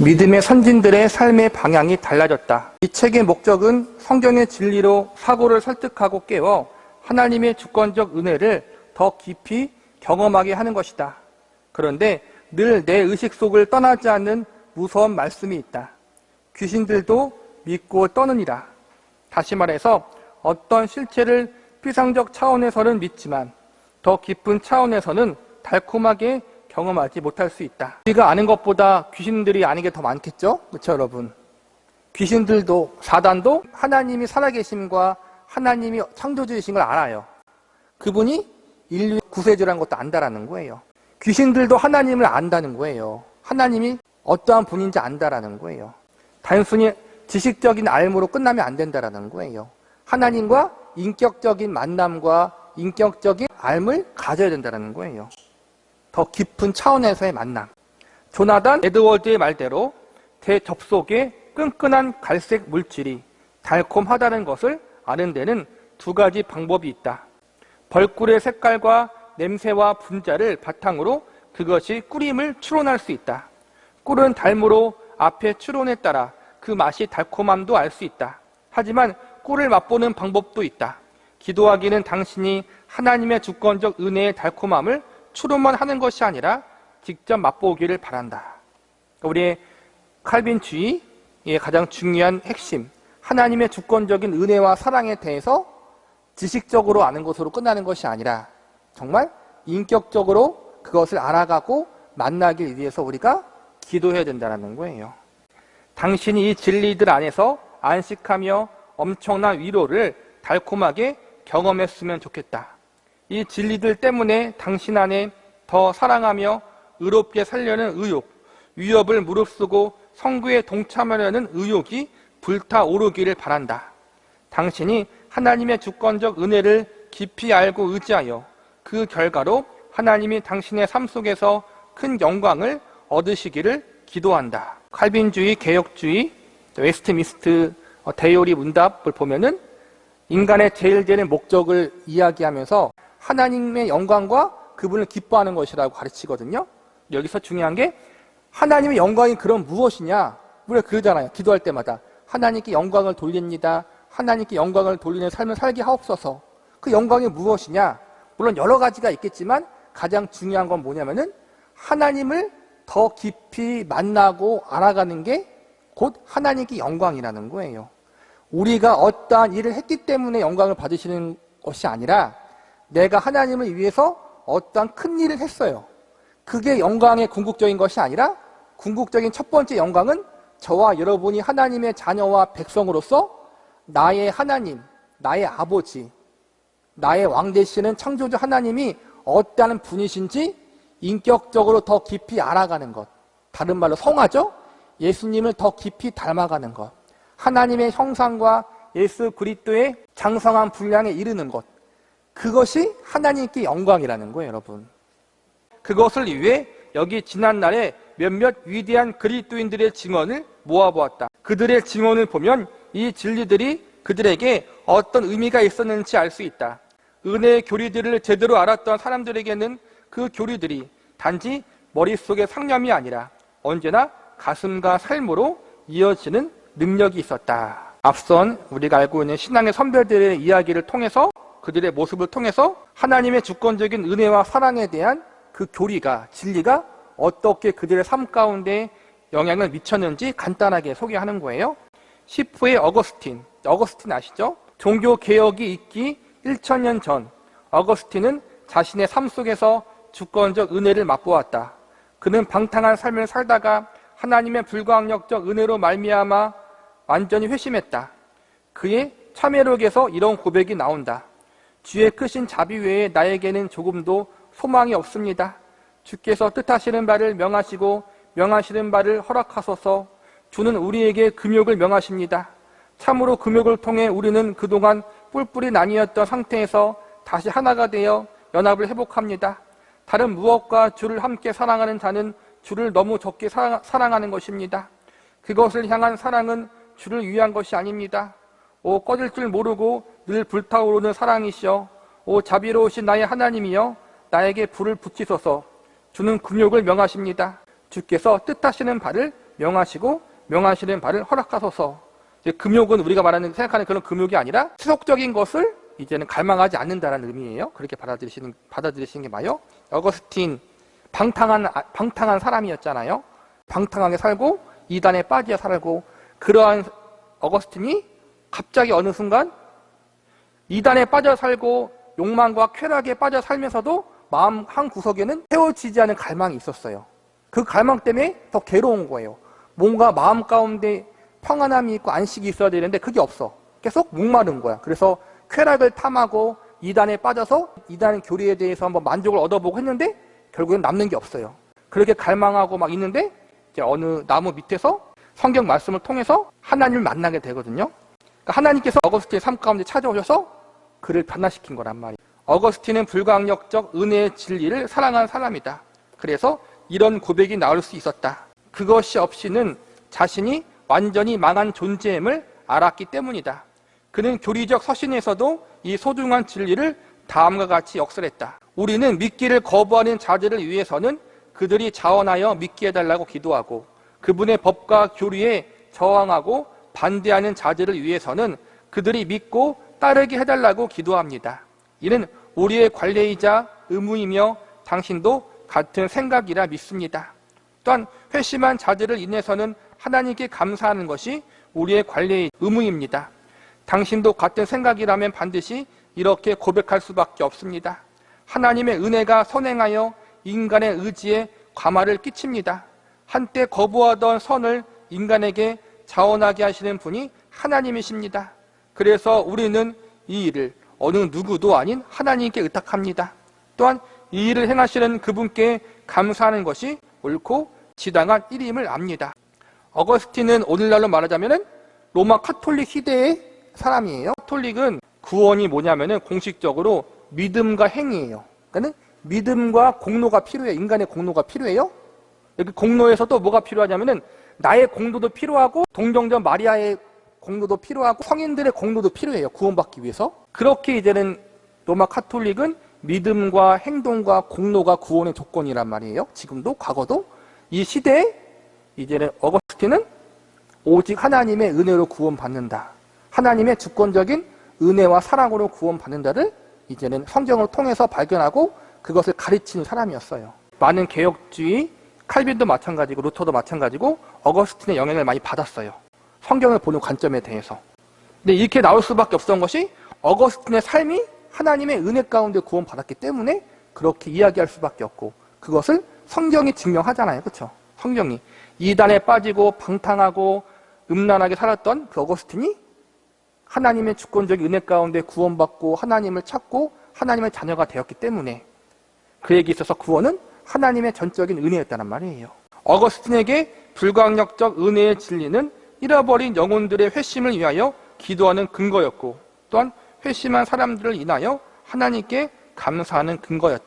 믿음의 선진들의 삶의 방향이 달라졌다. 이 책의 목적은 성경의 진리로 사고를 설득하고 깨워 하나님의 주권적 은혜를 더 깊이 경험하게 하는 것이다. 그런데 늘 내 의식 속을 떠나지 않는 무서운 말씀이 있다. 귀신들도 믿고 떠느니라. 다시 말해서 어떤 실체를 피상적 차원에서는 믿지만 더 깊은 차원에서는 달콤하게 경험하지 못할 수 있다. 우리가 아는 것보다 귀신들이 아는 게 더 많겠죠? 그렇죠, 여러분? 귀신들도, 사단도 하나님이 살아계심과 하나님이 창조주이신 걸 알아요. 그분이 인류의 구세주라는 것도 안다라는 거예요. 귀신들도 하나님을 안다는 거예요. 하나님이 어떠한 분인지 안다라는 거예요. 단순히 지식적인 알므로 끝나면 안 된다라는 거예요. 하나님과 인격적인 만남과 인격적인 알을 가져야 된다는 거예요. 더 깊은 차원에서의 만남. 조나단 에드워드의 말대로 대접속의 끈끈한 갈색 물질이 달콤하다는 것을 아는 데는 두 가지 방법이 있다. 벌꿀의 색깔과 냄새와 분자를 바탕으로 그것이 꿀임을 추론할 수 있다. 꿀은 달므로 앞의 추론에 따라 그 맛이 달콤함도 알 수 있다. 하지만 꿀을 맛보는 방법도 있다. 기도하기는 당신이 하나님의 주권적 은혜의 달콤함을 추론만 하는 것이 아니라 직접 맛보기를 바란다. 우리의 칼빈주의의 가장 중요한 핵심, 하나님의 주권적인 은혜와 사랑에 대해서 지식적으로 아는 것으로 끝나는 것이 아니라 정말 인격적으로 그것을 알아가고 만나기 위해서 우리가 기도해야 된다는 거예요. 당신이 이 진리들 안에서 안식하며 엄청난 위로를 달콤하게 경험했으면 좋겠다. 이 진리들 때문에 당신 안에 더 사랑하며 의롭게 살려는 의욕, 위협을 무릅쓰고 성구에 동참하려는 의욕이 불타오르기를 바란다. 당신이 하나님의 주권적 은혜를 깊이 알고 의지하여 그 결과로 하나님이 당신의 삶 속에서 큰 영광을 얻으시기를 기도한다. 칼빈주의, 개혁주의, 웨스트민스트 대요리 문답을 보면은 인간의 제일 되는 목적을 이야기하면서 하나님의 영광과 그분을 기뻐하는 것이라고 가르치거든요. 여기서 중요한 게 하나님의 영광이 그럼 무엇이냐? 우리가 그러잖아요. 기도할 때마다 하나님께 영광을 돌립니다. 하나님께 영광을 돌리는 삶을 살게 하옵소서. 그 영광이 무엇이냐? 물론 여러 가지가 있겠지만 가장 중요한 건 뭐냐면은 하나님을 더 깊이 만나고 알아가는 게 곧 하나님께 영광이라는 거예요. 우리가 어떠한 일을 했기 때문에 영광을 받으시는 것이 아니라 내가 하나님을 위해서 어떠한 큰 일을 했어요. 그게 영광의 궁극적인 것이 아니라 궁극적인 첫 번째 영광은 저와 여러분이 하나님의 자녀와 백성으로서 나의 하나님, 나의 아버지, 나의 왕 되시는 창조주 하나님이 어떠한 분이신지 인격적으로 더 깊이 알아가는 것. 다른 말로 성화죠? 예수님을 더 깊이 닮아가는 것. 하나님의 형상과 예수 그리스도의 장성한 분량에 이르는 것. 그것이 하나님께 영광이라는 거예요, 여러분. 그것을 위해 여기 지난날에 몇몇 위대한 그리스도인들의 증언을 모아보았다. 그들의 증언을 보면 이 진리들이 그들에게 어떤 의미가 있었는지 알 수 있다. 은혜의 교리들을 제대로 알았던 사람들에게는 그 교리들이 단지 머릿속의 상념이 아니라 언제나 가슴과 삶으로 이어지는 능력이 있었다. 앞선 우리가 알고 있는 신앙의 선배들의 이야기를 통해서 그들의 모습을 통해서 하나님의 주권적인 은혜와 사랑에 대한 그 교리가, 진리가 어떻게 그들의 삶 가운데 영향을 미쳤는지 간단하게 소개하는 거예요. 시프의 어거스틴 아시죠? 종교개혁이 있기 1000년 전 어거스틴은 자신의 삶 속에서 주권적 은혜를 맛보았다. 그는 방탕한 삶을 살다가 하나님의 불가항력적 은혜로 말미암아 완전히 회심했다. 그의 참회록에서 이런 고백이 나온다. 주의 크신 자비 외에 나에게는 조금도 소망이 없습니다. 주께서 뜻하시는 바를 명하시고 명하시는 바를 허락하소서. 주는 우리에게 금욕을 명하십니다. 참으로 금욕을 통해 우리는 그동안 뿔뿔이 나뉘었던 상태에서 다시 하나가 되어 연합을 회복합니다. 다른 무엇과 주를 함께 사랑하는 자는 주를 너무 적게 사랑하는 것입니다. 그것을 향한 사랑은 주를 위한 것이 아닙니다. 오 꺼질 줄 모르고 늘 불타오르는 사랑이시여, 오 자비로우신 나의 하나님이여, 나에게 불을 붙이소서. 주는 금욕을 명하십니다. 주께서 뜻하시는 바를 명하시고 명하시는 바를 허락하소서. 이제 금욕은 우리가 말하는 생각하는 그런 금욕이 아니라 세속적인 것을 이제는 갈망하지 않는다라는 의미예요. 그렇게 받아들이시는 게 맞아요. 어거스틴 방탕한 사람이었잖아요. 방탕하게 살고 이단에 빠져 살고, 그러한 어거스틴이 갑자기 어느 순간 이단에 빠져 살고 욕망과 쾌락에 빠져 살면서도 마음 한 구석에는 헤어지지 않은 갈망이 있었어요. 그 갈망 때문에 더 괴로운 거예요. 뭔가 마음 가운데 평안함이 있고 안식이 있어야 되는데 그게 없어. 계속 목마른 거야. 그래서 쾌락을 탐하고 이단에 빠져서 이단 교리에 대해서 한번 만족을 얻어보고 했는데 결국엔 남는 게 없어요. 그렇게 갈망하고 막 있는데 이제 어느 나무 밑에서 성경 말씀을 통해서 하나님을 만나게 되거든요. 그러니까 하나님께서 어거스틴의 삶 가운데 찾아오셔서 그를 변화시킨 거란 말이에요. 어거스틴은 불가항력적 은혜의 진리를 사랑한 사람이다. 그래서 이런 고백이 나올 수 있었다. 그것이 없이는 자신이 완전히 망한 존재임을 알았기 때문이다. 그는 교리적 서신에서도 이 소중한 진리를 다음과 같이 역설했다. 우리는 믿기를 거부하는 자들을 위해서는 그들이 자원하여 믿게 해달라고 기도하고, 그분의 법과 교리에 저항하고 반대하는 자들을 위해서는 그들이 믿고 따르게 해달라고 기도합니다. 이는 우리의 관례이자 의무이며 당신도 같은 생각이라 믿습니다. 또한 회심한 자들을 인해서는 하나님께 감사하는 것이 우리의 관례의 의무입니다. 당신도 같은 생각이라면 반드시 이렇게 고백할 수밖에 없습니다. 하나님의 은혜가 선행하여 인간의 의지에 과마를 끼칩니다. 한때 거부하던 선을 인간에게 자원하게 하시는 분이 하나님이십니다. 그래서 우리는 이 일을 어느 누구도 아닌 하나님께 의탁합니다. 또한 이 일을 행하시는 그분께 감사하는 것이 옳고 지당한 일임을 압니다. 어거스틴은 오늘날로 말하자면 로마 카톨릭 시대의 사람이에요. 카톨릭은 구원이 뭐냐면은 공식적으로 믿음과 행위예요. 그러니까 믿음과 공로가 필요해요. 인간의 공로가 필요해요. 여기 공로에서도 뭐가 필요하냐면은 나의 공로도 필요하고 동정전 마리아의 공로도 필요하고 성인들의 공로도 필요해요. 구원받기 위해서. 그렇게 이제는 로마 카톨릭은 믿음과 행동과 공로가 구원의 조건이란 말이에요. 지금도 과거도. 이 시대에 이제는 어거스틴은 오직 하나님의 은혜로 구원받는다. 하나님의 주권적인 은혜와 사랑으로 구원받는다를 이제는 성경을 통해서 발견하고 그것을 가르치는 사람이었어요. 많은 개혁주의, 칼빈도 마찬가지고 루터도 마찬가지고 어거스틴의 영향을 많이 받았어요. 성경을 보는 관점에 대해서. 근데 이렇게 나올 수밖에 없었던 것이 어거스틴의 삶이 하나님의 은혜 가운데 구원받았기 때문에 그렇게 이야기할 수밖에 없고, 그것을 성경이 증명하잖아요. 그렇죠? 성경이. 이단에 빠지고 방탕하고 음란하게 살았던 그 어거스틴이 하나님의 주권적인 은혜 가운데 구원받고 하나님을 찾고 하나님의 자녀가 되었기 때문에 그에게 있어서 구원은 하나님의 전적인 은혜였다는 말이에요. 어거스틴에게 불가항력적 은혜의 진리는 잃어버린 영혼들의 회심을 위하여 기도하는 근거였고, 또한 회심한 사람들을 인하여 하나님께 감사하는 근거였다.